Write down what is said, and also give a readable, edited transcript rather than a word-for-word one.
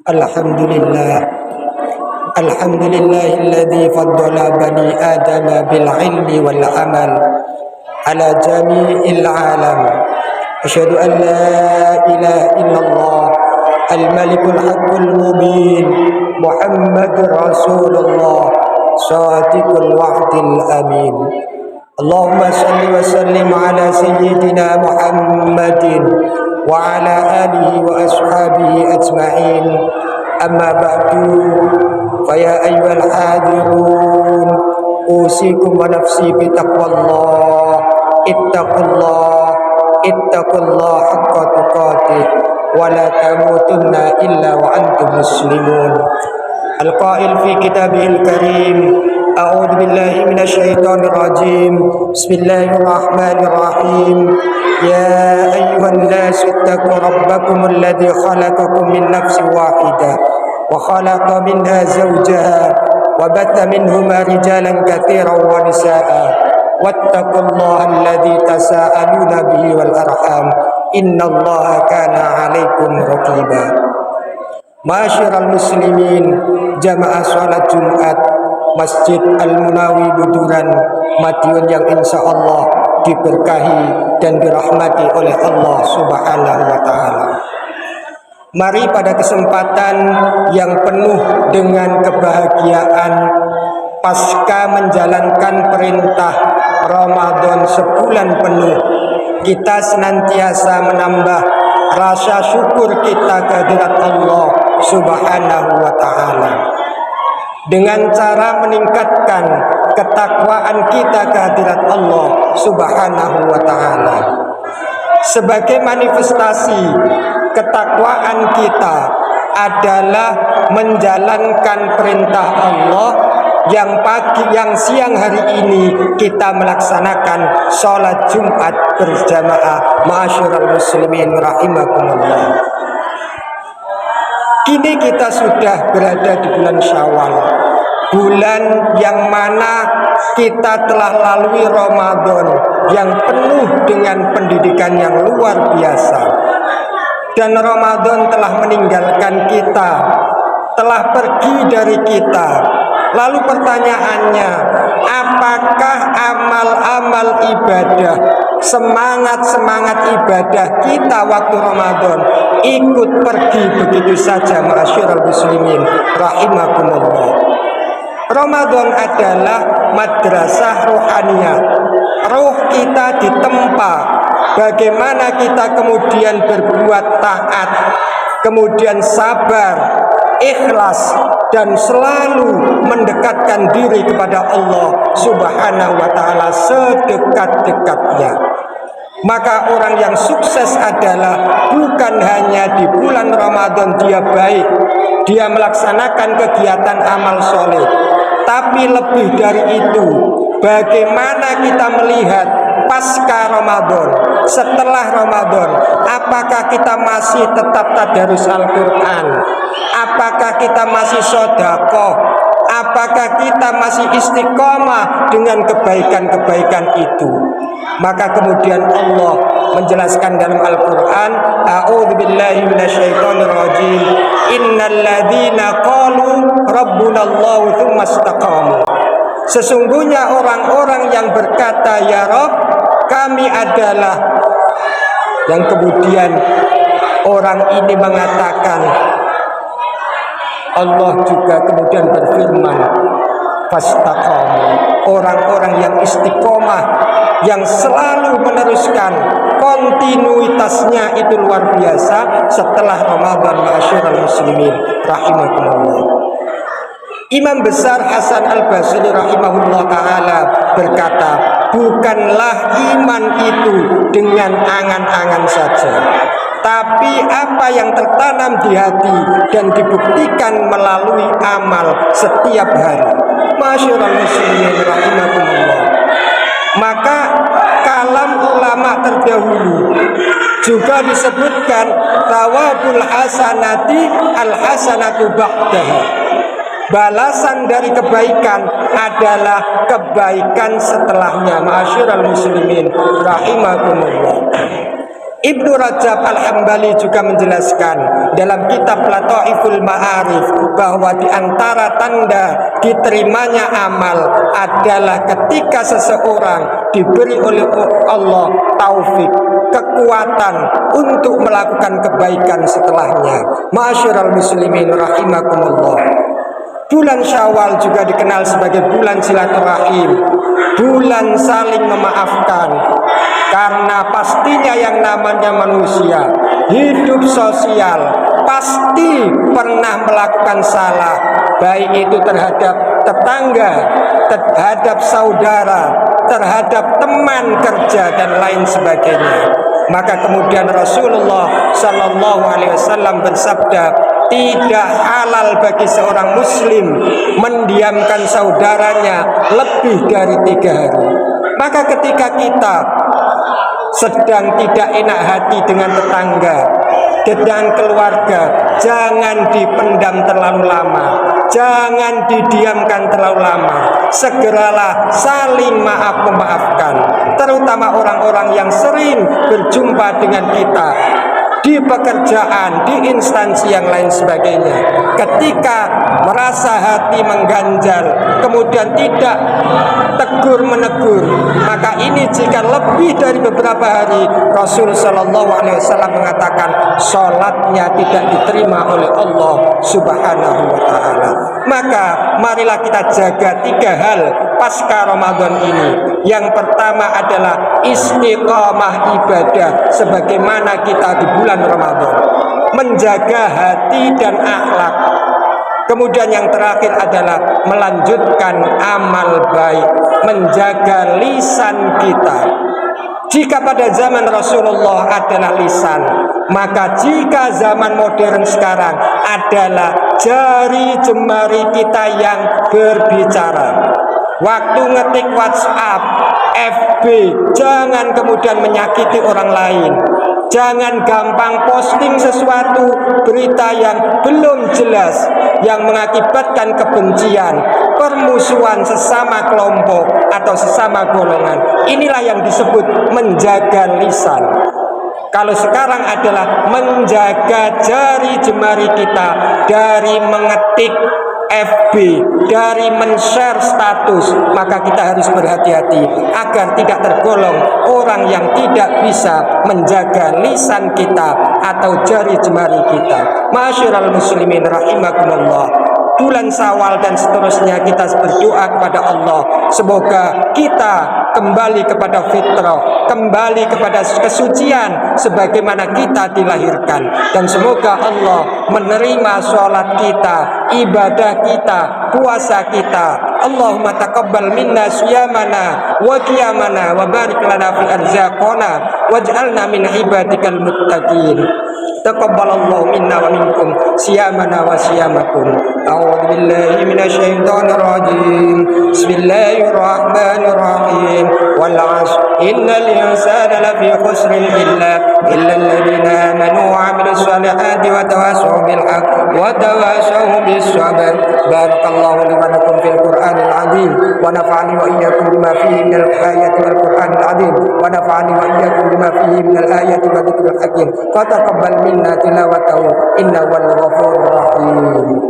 Alhamdulillah. Alhamdulillahilladzi faddala bani Adam bil ilmi wal amal ala jami'il alam. Asyhadu an la ilaha illallah al-malikul haqqul mubin Muhammadur Rasulullah shadiqul wa'dil amin. Allahumma salli wa sallim ala sayyidina Muhammadin wa ala alihi wa ashabihi ajma'in. Amma ba'du, faya ayyuhal hadirun, usikum wa nafsi bitaqwallah. Ittaqullah haqqa tuqatih wa la tamutunna illa wa antum muslimun. Al-qail fi kitabihil karim, a'udzu billahi minasyaitonir rajim. Bismillahirrahmanirrahim. Ya ayyuhan nasu ittaqu rabbakumul ladzi khalaqakum min nafsin wahidah wa khalaqa minha zawjaha wa batha minhuma rijalan katsiran wa nisaa'a wattaqullaha alladzi tasaaluna bihi wal arham innallaha kana 'alaikum raqiba. Ma'asyiral muslimin, jamaah salat Jumat Masjid Al-Munawi Buduran Madiun yang insyaallah diberkahi dan dirahmati oleh Allah Subhanahu wa taala. Mari pada kesempatan yang penuh dengan kebahagiaan pasca menjalankan perintah Ramadan sebulan penuh, kita senantiasa menambah rasa syukur kita kehadirat Allah Subhanahu wa taala dengan cara meningkatkan ketakwaan kita kehadirat Allah Subhanahu wa taala. Sebagai manifestasi ketakwaan kita adalah menjalankan perintah Allah yang siang hari ini kita melaksanakan sholat Jumat berjamaah. Ma'asyiral muslimin rahimakumullah. Kini kita sudah berada di bulan Syawal, bulan yang mana kita telah lalui Ramadan yang penuh dengan pendidikan yang luar biasa. Dan Ramadan telah meninggalkan kita, telah pergi dari kita. Lalu pertanyaannya, apakah amal-amal ibadah, semangat-semangat ibadah kita waktu Ramadan ikut pergi begitu saja? Ma'asyiral muslimin rahimakumullah. Ramadan adalah madrasah rohaniyah. Roh kita ditempa bagaimana kita kemudian berbuat taat, kemudian sabar, ikhlas, dan selalu mendekatkan diri kepada Allah Subhanahu wa taala sedekat-dekatnya. Maka orang yang sukses adalah bukan hanya di bulan Ramadan dia baik, dia melaksanakan kegiatan amal soleh, tapi lebih dari itu, bagaimana kita melihat pasca Ramadan, setelah Ramadan, apakah kita masih tetap tadarus Al-Quran, apakah kita masih sedekah, apakah kita masih istiqomah dengan kebaikan-kebaikan itu. Maka kemudian Allah menjelaskan dalam Al-Quran, a'udzu billahi minasyaitonir rajim, innal ladzina qalu rabbunallahu tsumma istaqamu. Sesungguhnya orang-orang yang berkata ya Rabb, kami adalah, yang kemudian orang ini mengatakan, Allah juga kemudian berfirman fastaqamu. Orang-orang yang istiqomah, yang selalu meneruskan, kontinuitasnya itu luar biasa setelah Ramadan. Ma'asyiral muslimin rahimakumullah. Imam besar Hasan Al-Basri rahimahullah ta'ala berkata, bukanlah iman itu dengan angan-angan saja, tapi apa yang tertanam di hati dan dibuktikan melalui amal setiap hari. Ma'asyiral muslimin rahimakumullah. Maka kalam ulama terdahulu juga disebutkan thawabul hasanati al-hasanatu ba'daha. Balasan dari kebaikan adalah kebaikan setelahnya. Ma'asyiral muslimin rahimakumullah. Ibnu Rajab Al-Hambali juga menjelaskan dalam kitab Lataiful Ma'arif bahwa di antara tanda diterimanya amal adalah ketika seseorang diberi oleh Allah taufik, kekuatan untuk melakukan kebaikan setelahnya. Ma'asyiral muslimin rahimakumullah. Bulan Syawal juga dikenal sebagai bulan silaturahim, bulan saling memaafkan. Karena pastinya yang namanya manusia hidup sosial pasti pernah melakukan salah, baik itu terhadap tetangga, terhadap saudara, terhadap teman kerja dan lain sebagainya. Maka kemudian Rasulullah Sallallahu Alaihi Wasallam bersabda, tidak halal bagi seorang muslim mendiamkan saudaranya lebih dari 3 hari. Maka ketika kita sedang tidak enak hati dengan tetangga, dengan keluarga, jangan dipendam terlalu lama, jangan didiamkan terlalu lama. Segeralah saling maaf-memaafkan, terutama orang-orang yang sering berjumpa dengan kita di pekerjaan, di instansi yang lain sebagainya. Ketika merasa hati mengganjal, kemudian tidak tegur menegur, maka ini jika lebih dari beberapa hari, Rasul Shallallahu Alaihi Wasallam mengatakan sholatnya tidak diterima oleh Allah Subhanahu Wa Taala. Maka marilah kita jaga 3 hal pasca Ramadan ini. Yang pertama adalah istiqomah ibadah sebagaimana kita di bulan Ramadan, menjaga hati dan akhlak. Kemudian yang terakhir adalah melanjutkan amal baik, menjaga lisan kita. Jika pada zaman Rasulullah adalah lisan, maka jika zaman modern sekarang adalah jari jemari kita yang berbicara. Waktu ngetik WhatsApp, FB, jangan kemudian menyakiti orang lain. Jangan gampang posting sesuatu berita yang belum jelas, yang mengakibatkan kebencian, permusuhan sesama kelompok atau sesama golongan. Inilah yang disebut menjaga lisan. Kalau sekarang adalah menjaga jari jemari kita dari mengetik FB, dari men-share status, maka kita harus berhati-hati agar tidak tergolong orang yang tidak bisa menjaga lisan kita atau jari jemari kita. Ma'asyiral muslimin rahimakumullah. Bulan Syawal dan seterusnya kita berdoa kepada Allah, semoga kita kembali kepada fitrah, kembali kepada kesucian sebagaimana kita dilahirkan, dan semoga Allah menerima sholat kita, ibadah kita, puasa kita. Allahumma taqabbal minna siyamana wa qiyamana wa barik lana fi arzaqana waj'alna min ibadikal muttaqin. Taqabbalallahu minna wa minkum siyamana wa siyamakum. A'udzu billahi minasy syaithanir rajim. Bismillahirrahmanirrahim. Wal 'ashr innal insana lafi khusrin illa alladziina amanu wa 'amilus solihati wa tawassaw bil haqq wa tawassaw bis sabr. Barakallahu li wa lakum fil Qur'anil 'azim wa nafa'ani wa iyyakum bima fihi minal ayati wal Qur'anil 'azim wa nafa'ani wa iyyakum bima fihi minal ayati wa dzikril hakim. Fataqabbal minna tilawatahu innahu wal ghafurur rahim.